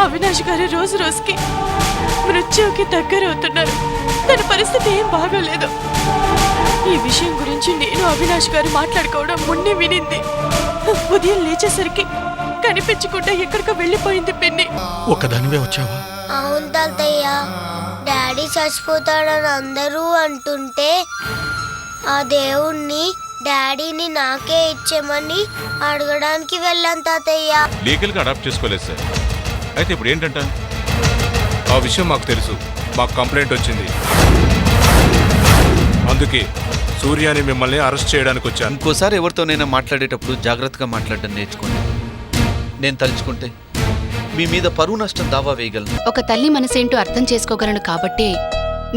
అవినాష్ గారు రోజు రోజుకి మృత్యువుకి దగ్గరవుతున్నారు. తన పరిస్థితి ఏం బాగోలేదు. ఈ విషయం గురించి నేను అవినాష్ గారు మాట్లాడుకోవడం మొన్నే వినింది. ఉదయం లేచేసరికి కనిపించకుండా ఎక్కడికో వెళ్ళిపోయింది పిన్ని. ఒక్కదానివే వచ్చావా? అవును తాతయ్య, డాడీ చచ్చిపోతాడని అందరూ అంటుంటే ఆ దేవుణ్ణి డాడీని నాకే ఇచ్చేమని అడగడానికి వెళ్ళాను తాతయ్య. లీగల్ గా అడాప్ట్ చేసుకోలేదు సార్. అయితే ఇప్పుడు ఏంటంట? ఆ విషయం మాకు తెలుసు. మాకు కంప్లైంట్ వచ్చింది, అందుకే సూర్యాని మిమ్మల్ని అరెస్ట్ చేయడానికి వచ్చాను. ఇంకోసారి ఎవరితోనైనా మాట్లాడేటప్పుడు జాగ్రత్తగా మాట్లాడడం నేర్చుకోండి. నేను తలుచుకుంటే మీ మీద పరువు నష్టం దావా వేయగలను. ఒక తల్లి మనసేంటో అర్థం చేసుకోగలను కాబట్టే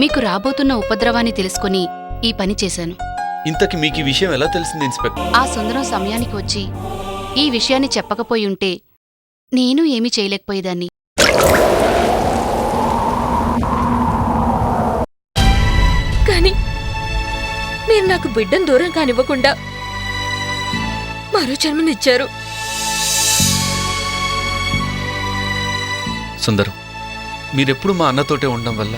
మీకు రాబోతున్న ఉపద్రవాన్ని తెలుసుకుని ఈ పని చేశాను. ఇంతకి మీకు ఈ విషయం ఎలా తెలిసింది ఇన్స్పెక్టర్? ఆ సుందరం సమయానికి వచ్చి ఈ విషయాన్ని చెప్పకపోయి ఉంటే నేను ఏమీ చేయలేకపోయేదాన్ని. కానీ మీరు నాకు బిడ్డను దూరం కానివ్వకుండా మరో జన్మనిచ్చారు. సుందరం, మీరెప్పుడు మా అన్నతోటే ఉండడం వల్ల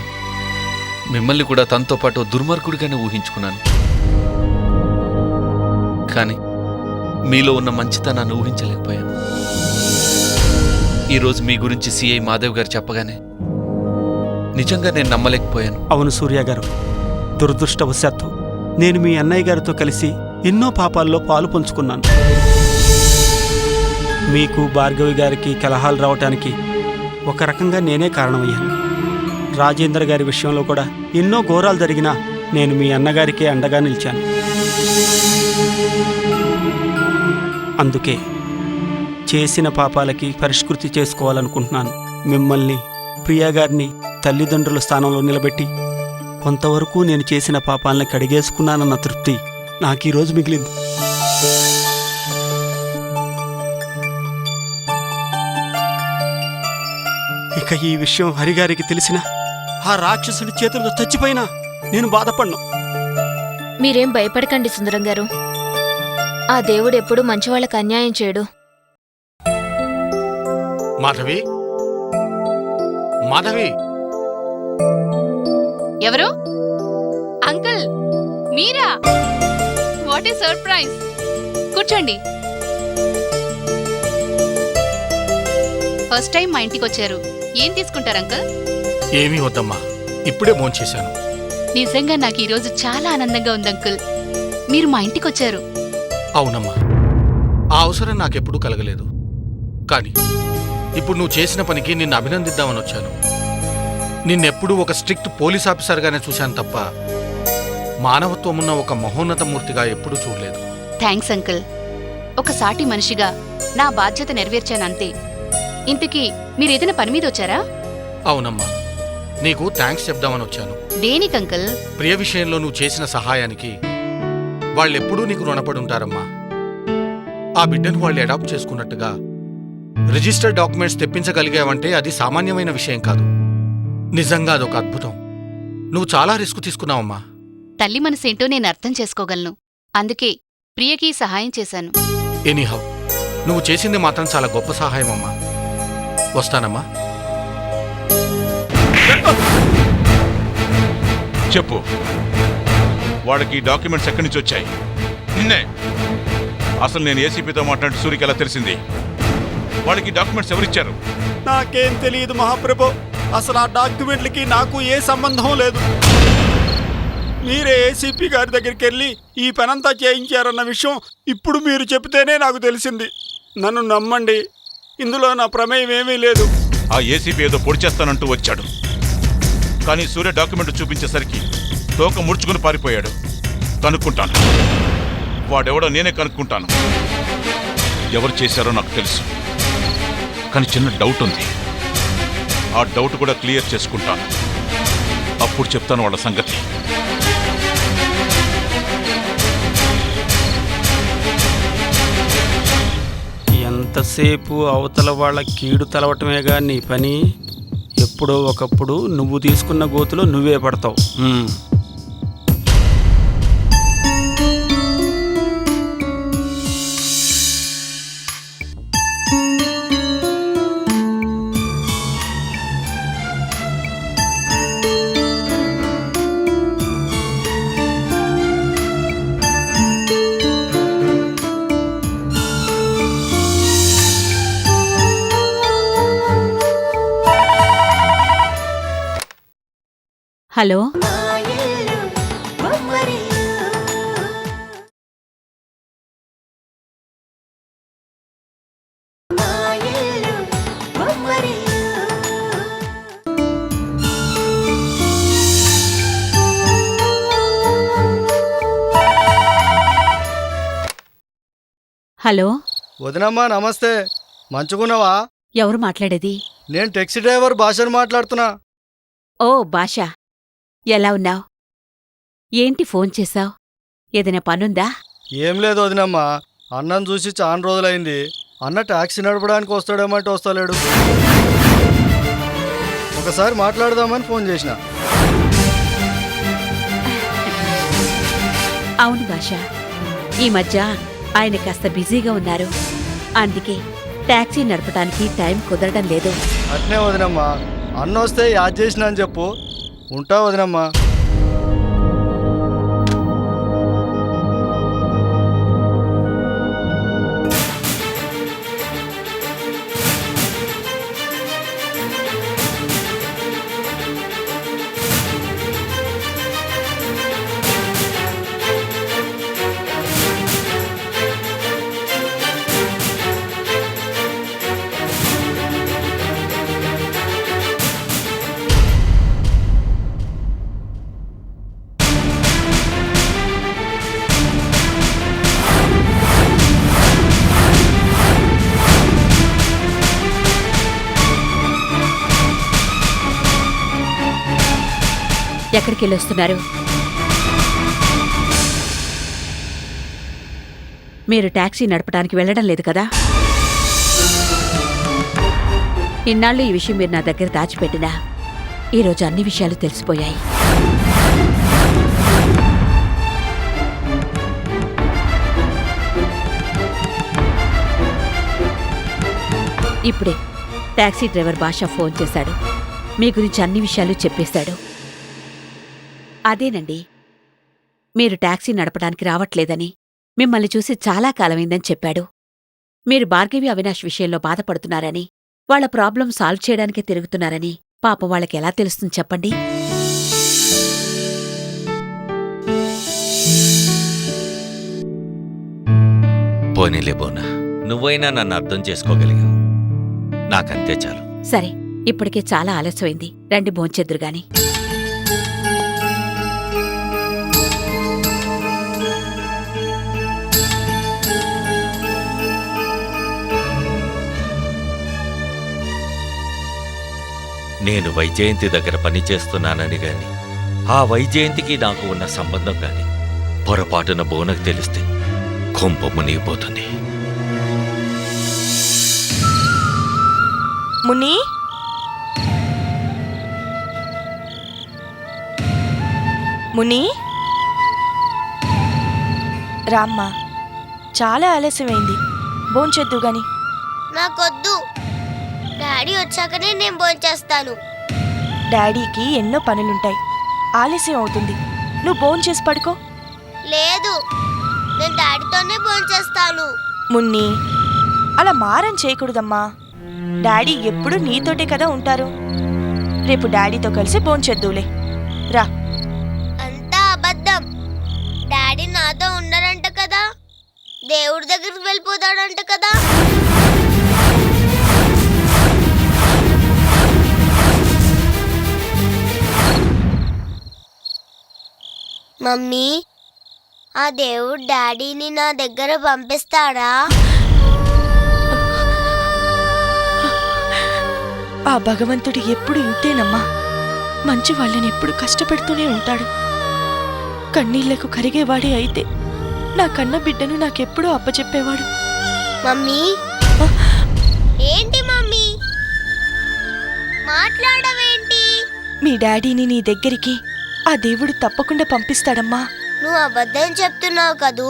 మిమ్మల్ని కూడా తనతో పాటు దుర్మార్గుడిగానే ఊహించుకున్నాను. కానీ మీలో ఉన్న మంచితనాన్ని ఊహించలేకపోయాను. ఈరోజు మీ గురించి సిఐ మాధవ్ గారు చెప్పగానే నిజంగా నేను నమ్మలేకపోయాను. అవును సూర్య గారు, దురదృష్టవశాత్తు నేను మీ అన్నయ్య గారితో కలిసి ఎన్నో పాపాల్లో పాలు పంచుకున్నాను. మీకు భార్గవి గారికి కలహాలు రావటానికి ఒక రకంగా నేనే కారణమయ్యాను. రాజేంద్ర గారి విషయంలో కూడా ఎన్నో ఘోరాలు జరిగినా నేను మీ అన్నగారికే అండగా నిలిచాను. అందుకే చేసిన పాపాలకి పరిష్కృతి చేసుకోవాలనుకుంటున్నాను. మిమ్మల్ని, ప్రియా గారిని తల్లిదండ్రుల స్థానంలో నిలబెట్టి కొంతవరకు నేను చేసిన పాపాలని కడిగేసుకున్నానన్న తృప్తి నాకు ఈరోజు మిగిలింది. ఇక ఈ విషయం హరిగారికి తెలిసినా, ఆ రాక్షసుడి చేతులతో చచ్చిపోయినా నేను బాధపడ్ను. మీరేం భయపడకండి సుందరం గారు. ఆ దేవుడు ఎప్పుడూ మంచివాళ్ళకి అన్యాయం చేయడు. మాధవి, మాధవి. ఎవరు? Uncle, Meera? What a surprise. కూర్చోండి. ఫస్ట్ టైం మా ఇంటికి వచ్చారు. ఏం తీసుకుంటారు అంకుల్? ఏమీ వద్దమ్మా, ఇప్పుడే భోంచేశాను. నిజంగా నాకు ఈరోజు చాలా ఆనందంగా ఉంది అంకుల్. మీరు మా ఇంటికి వచ్చారు. అవునమ్మా, ఆ అవసరం నాకెప్పుడూ కలగలేదు. కానీ ఇప్పుడు నువ్వు చేసిన పనికి నిన్ను అభినందిద్దామని వచ్చాను. నిన్నెప్పుడూ ఒక స్ట్రిక్ట్ పోలీస్ ఆఫీసర్గానే చూశాను తప్ప మానవత్వం ఉన్న ఒక మహోన్నత మూర్తిగా ఎప్పుడూ చూడలేదు. Thanks uncle. ఒక సాటి మనిషిగా నా బాధ్యత నెరవేర్చానంతే. ఇంతకీ మీరేదైనా పని మీద వచ్చారా? అవునమ్మా, నీకు థ్యాంక్స్ చెప్దామని వచ్చాను. దేనికి అంకుల్? ప్రియ విషయంలో నువ్వు చేసిన సహాయానికి వాళ్ళెప్పుడూ నీకు రుణపడి ఉంటారమ్మా. ఆ బిడ్డను వాళ్ళు అడాప్ట్ చేసుకున్నట్టుగా రిజిస్టర్డ్ డాక్యుమెంట్స్ తెప్పించగలిగావంటే అది సామాన్యమైన విషయం కాదు. నిజంగా అదొక అద్భుతం. నువ్వు చాలా రిస్క్ తీసుకున్నావమ్మా. తల్లి మనసేంటో నేను అర్థం చేసుకోగలను. అందుకే ప్రియకి సహాయం చేశాను. ఎనీహౌ, నువ్వు చేసింది మాత్రం చాలా గొప్ప సహాయం అమ్మా. వస్తానమ్మా. చెప్పు, వాడికి డాక్యుమెంట్స్ ఎక్కడి నుంచి వచ్చాయి? నిన్నే. అసలు నేను ఏసీపీతో మాట్లాడి సూరికి ఎలా తెలిసింది? వాడికి డాక్యుమెంట్స్ ఎవరిచ్చారు? నాకేం తెలియదు మహాప్రభు. అసలు ఆ డాక్యుమెంట్లకి నాకు ఏ సంబంధం లేదు. మీరే ఏసీపీ గారి దగ్గరికి వెళ్ళి ఈ పనంతా చేయించారన్న విషయం ఇప్పుడు మీరు చెబితేనే నాకు తెలిసింది. నన్ను నమ్మండి, ఇందులో నా ప్రమేయం ఏమీ లేదు. ఆ ఏసీపీ ఏదో పొడి చేస్తానంటూ వచ్చాడు. కానీ సూర్య డాక్యుమెంట్ చూపించేసరికి తోక ముడుచుకుని పారిపోయాడు. కనుక్కుంటాను, వాడెవడో నేనే కనుక్కుంటాను. ఎవరు చేశారో నాకు తెలుసు, కానీ చిన్న డౌట్ ఉంది. ఆ డౌట్ కూడా క్లియర్ చేసుకుంటాను. అప్పుడు చెప్తాను వాళ్ళ సంగతి. ఎంతసేపు అవతల వాళ్ళ కీడు తలవటమేగా నీ పని. ఎప్పుడో ఒకప్పుడు నువ్వు తీసుకున్న గోతులో నువ్వే పడతావు. హలో హలో వదినమ్మా నమస్తే. మంచుకున్నావా? ఎవరు మాట్లాడేది? నేను టాక్సీ డ్రైవర్ భాషను మాట్లాడుతున్నా. ఓ భాష, ఎలా ఉన్నావ్? ఏంటి ఫోన్ చేశావ్? ఏదైనా పనుందా? ఏం లేదు వదినమ్మా, అన్నం చూసి చాలా రోజులైంది. అన్న టాక్సీ నడపడానికి వస్తాడేమంటే వస్తలేడు. ఒకసారి మాట్లాడదామని ఫోన్ చేసిన. అవును భాష, ఈ మధ్య ఆయన కాస్త బిజీగా ఉన్నారు. అందుకే టాక్సీ నడపడానికి టైం కుదరడం లేదు. అట్నే వదినమ్మా, అన్న వస్తే యాద్ చేసిన అని చెప్పు. ఉంటా వదినమ్మా. ఎక్కడికి వెళ్ళొస్తున్నారు? మీరు టాక్సీ నడపడానికి వెళ్ళడం లేదు కదా? ఇన్నాళ్ళు ఈ విషయం మీరు నా దగ్గర దాచిపెట్టినా ఈరోజు అన్ని విషయాలు తెలిసిపోయాయి. ఇప్పుడే టాక్సీ డ్రైవర్ భాష ఫోన్ చేశాడు. మీ గురించి అన్ని విషయాలు చెప్పేశాడు. అదేనండి, మీరు టాక్సీ నడపడానికి రావట్లేదని, మిమ్మల్ని చూసి చాలా కాలమైందని చెప్పాడు. మీరు భార్గవి అవినాష్ విషయంలో బాధపడుతున్నారని, వాళ్ల ప్రాబ్లం సాల్వ్ చేయడానికే తిరుగుతున్నారని పాపం వాళ్ళకెలా తెలుస్తుంది చెప్పండి? పోనీలే బోనా, నువ్వైనా నన్ను అర్థం చేసుకోగలిగావు. నాకంతే చాలు. సరే, ఇప్పటికే చాలా ఆలస్యమైంది. రండి భోంచెద్దురుగాని. నేను వైజయంతి దగ్గర పనిచేస్తున్నానని గాని, ఆ వైజయంతికి నాకు ఉన్న సంబంధం గాని పొరపాటున బోనకు తెలిస్తే కొంప మునిగిపోతుంది. ముని, ముని, రామ్మా, చాలా ఆలస్యమైంది. భోంచేద్దు గాని. నాకొద్దు, డాడీ వచ్చాకనే నేను భోంచేస్తాను. డాడీకి ఎన్నో పనులుంటాయి, ఆలస్యం అవుతుంది. నువ్వు భోంచేసి పడుకో. లేదు, నేను డాడీతోనే భోంచేస్తాను. మున్ని, అలా మారం చేయకూడదమ్మా. డాడీ ఎప్పుడు నీతోటే కదా ఉంటారు. రేపు డాడీతో కలిసి భోంచేద్దులే. రా. అంతా అబద్ధం. డాడీ నాతో ఉండరంట కదా, దేవుడి దగ్గరికి వెళ్ళిపోతాడంట కదా. మమ్మీ, ఆ దేవుడు డాడీని నా దగ్గర పంపిస్తాడా? ఆ భగవంతుడు ఎప్పుడు ఇంతేనమ్మా. మంచి వాళ్ళని ఎప్పుడు కష్టపెడుతూనే ఉంటాడు. కన్నీళ్లకు కరిగేవాడే అయితే నా కన్న బిడ్డను నాకెప్పుడూ అప్పచెప్పేవాడు. మమ్మీ, ఏంటి మమ్మీ మాట్లాడవేంటి? మీ డాడీని నీ దగ్గరికి ఆ దేవుడు తప్పకుండా పంపిస్తాడమ్మా. నువ్వు అబద్ధం చెప్తున్నావు కదూ?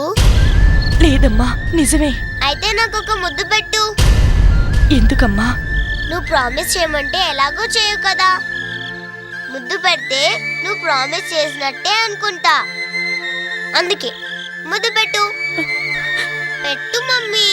లేదమ్మా, నిజమే. అయితే నాకు ఒక ముద్దు పెట్టు. ఎందుకమ్మా? నువ్వు ప్రామిస్ చేయమంటే ఎలాగో చేయవు కదా. ముద్దు పెడితే నువ్వు ప్రామిస్ చేసినట్టే అనుకుంటా. అందుకే ముద్దు పెట్టు. పెట్టు మమ్మీ.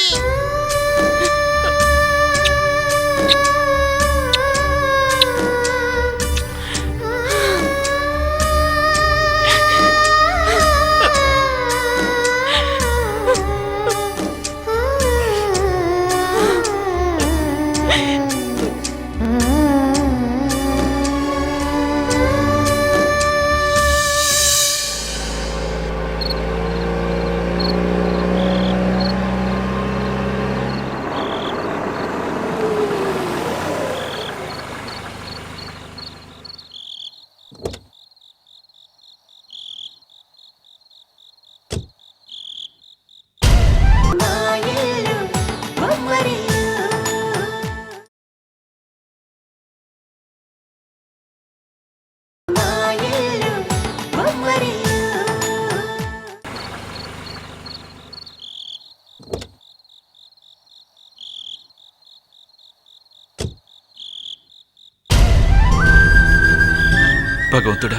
భగవంతుడా,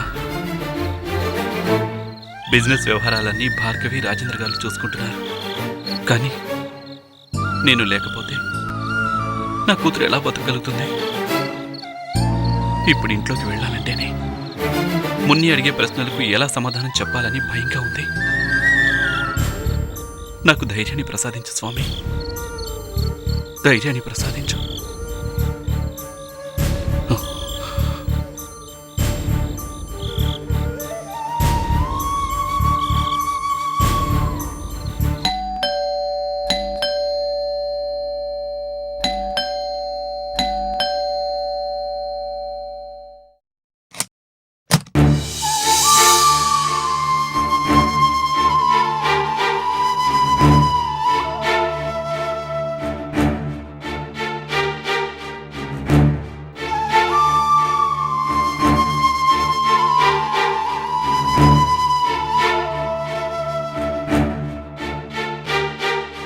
బిజినెస్ వ్యవహారాలన్నీ భార్గవి రాజేంద్ర గారు చూసుకుంటున్నారు. కానీ నేను లేకపోతే నా కూతురు ఎలా బతకగలుగుతుంది? ఇప్పుడు ఇంట్లోకి వెళ్ళాలంటేనే మున్ని అడిగే ప్రశ్నలకు ఎలా సమాధానం చెప్పాలని భయంగా ఉంది. నాకు ధైర్యాన్ని ప్రసాదించు స్వామి, ధైర్యాన్ని ప్రసాదించు.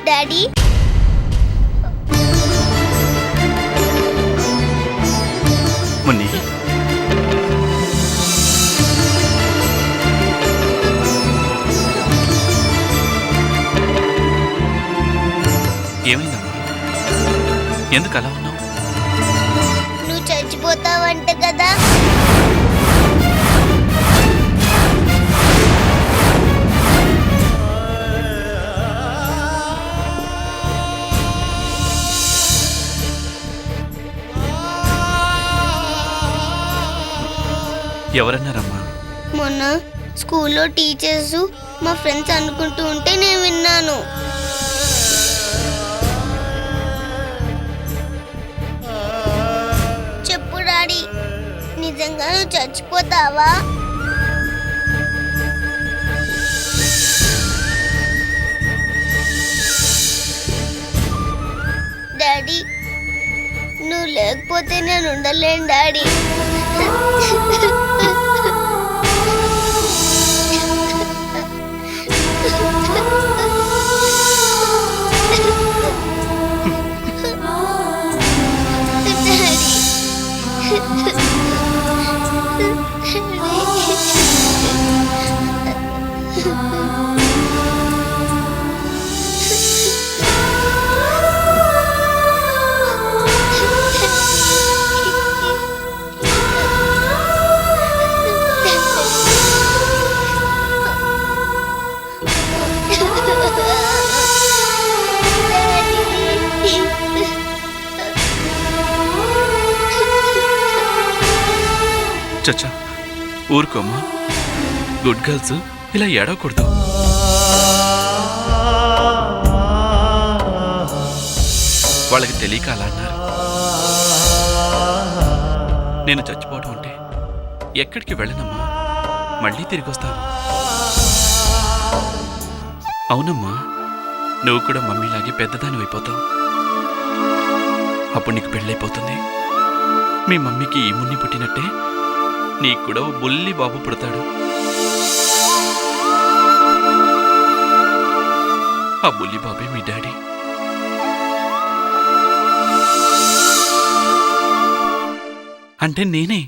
డాడీ, మున్ని, ఏమైందమ్మా? ఎందుకు అలా ఉన్నావు? నువ్వు చచ్చిపోతావంట కదా. ఎవరన్నారమ్మా? మొన్న స్కూల్లో టీచర్స్ మా ఫ్రెండ్స్ అనుకుంటూ ఉంటే నేను విన్నాను. చెప్పు డాడీ, నిజంగా నువ్వు చచ్చిపోతావా? డాడీ, నువ్వు లేకపోతే నేను ఉండలేను డాడీ. చచ్చా, ఊరుకోమ్మా. గుడ్ గర్ల్స్ ఇలా ఏడవకూడదు. వాళ్ళకి తెలియక అలా అన్నారు. నేను చచ్చిపోవడం అంటే ఎక్కడికి వెళ్ళనమ్మా, మళ్ళీ తిరిగి వస్తాను. అవునమ్మా, నువ్వు కూడా మమ్మీలాగే పెద్దదాని అయిపోతావు. అప్పుడు నీకు పెళ్ళైపోతుంది. మీ మమ్మీకి ఈ మున్ని పుట్టినట్టే నీకు కూడా ఓ బుల్లి బాబు పుడతాడు. ఆ బుల్లి బాబే మీ డాడీ. అంటే నేనే.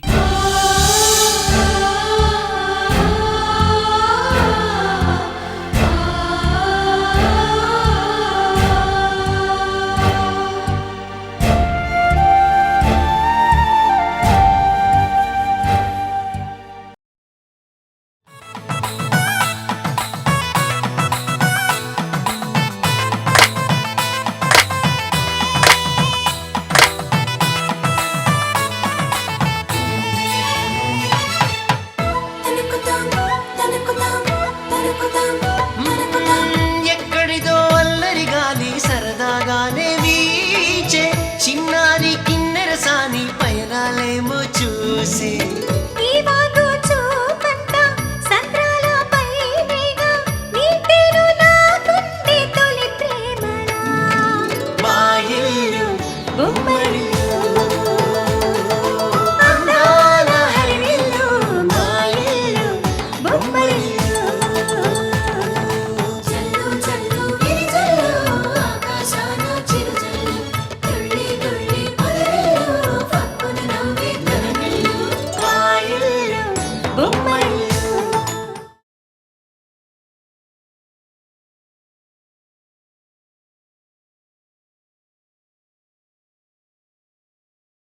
ఎక్కడిదో అల్లరి గాలి సరదాగానే వీచే చిన్నారి కిన్నెరసాని పయనాలేమో చూసి